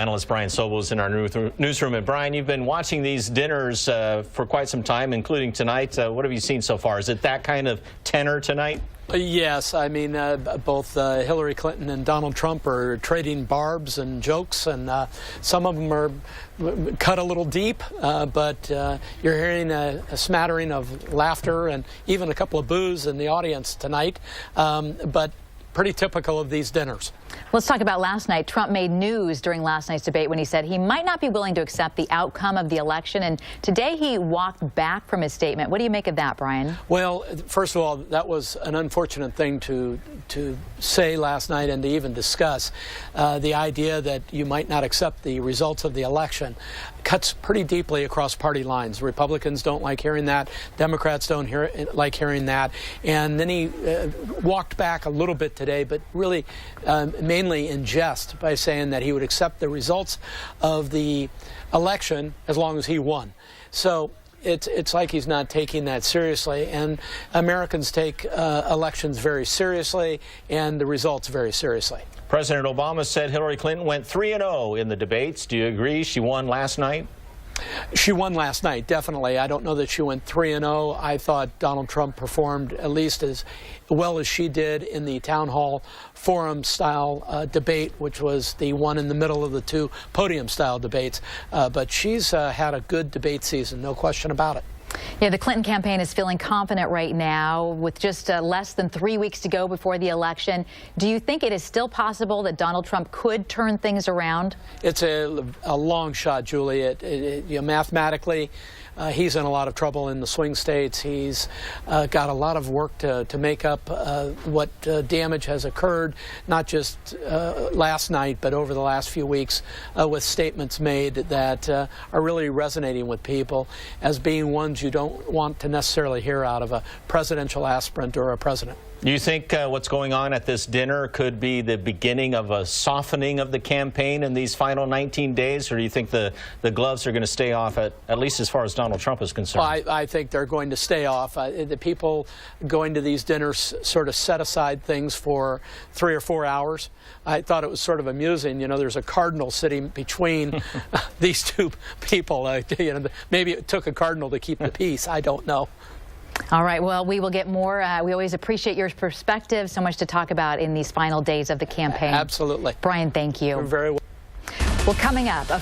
Analyst Brian Sobel is in our newsroom. And Brian, you've been watching these dinners for quite some time, including tonight. What have you seen so far? Is it that kind of tenor tonight? Yes, I mean, both Hillary Clinton and Donald Trump are trading barbs and jokes, and some of them are cut a little deep, but you're hearing a smattering of laughter and even a couple of boos in the audience tonight, but pretty typical of these dinners. Let's talk about last night. Trump made news during last night's debate when he said he might not be willing to accept the outcome of the election, and today he walked back from his statement. What do you make of that, Brian? Well, first of all, that was an unfortunate thing to say last night and to even discuss. The idea that you might not accept the results of the election cuts pretty deeply across party lines. Republicans don't like hearing that. Democrats don't like hearing that. And then he walked back a little bit today, but really mainly in jest, by saying that he would accept the results of the election as long as he won. So it's like he's not taking that seriously, and Americans take elections very seriously and the results very seriously. President Obama said Hillary Clinton went 3-0 in the debates. Do you agree she won last night? She won last night, definitely. I don't know that she went 3-0. I thought Donald Trump performed at least as well as she did in the town hall forum style debate, which was the one in the middle of the two podium style debates. But she's had a good debate season, no question about it. Yeah, the Clinton campaign is feeling confident right now with just less than 3 weeks to go before the election. Do you think it is still possible that Donald Trump could turn things around? It's a long shot, Julie. Mathematically, he's in a lot of trouble in the swing states. He's got a lot of work to make up what damage has occurred, not just last night, but over the last few weeks, with statements made that are really resonating with people as being ones you don't want to necessarily hear out of a presidential aspirant or a president. Do you think what's going on at this dinner could be the beginning of a softening of the campaign in these final 19 days, or do you think the gloves are going to stay off, at least as far as Donald Trump is concerned? Well, I think they're going to stay off. The people going to these dinners sort of set aside things for 3 or 4 hours. I thought it was sort of amusing. You know, there's a cardinal sitting between these two people. Maybe it took a cardinal to keep the peace. I don't know. All right, well, we will get more. We always appreciate your perspective. So much to talk about in these final days of the campaign. Absolutely. Brian, thank you. You're very well. Well, coming up, a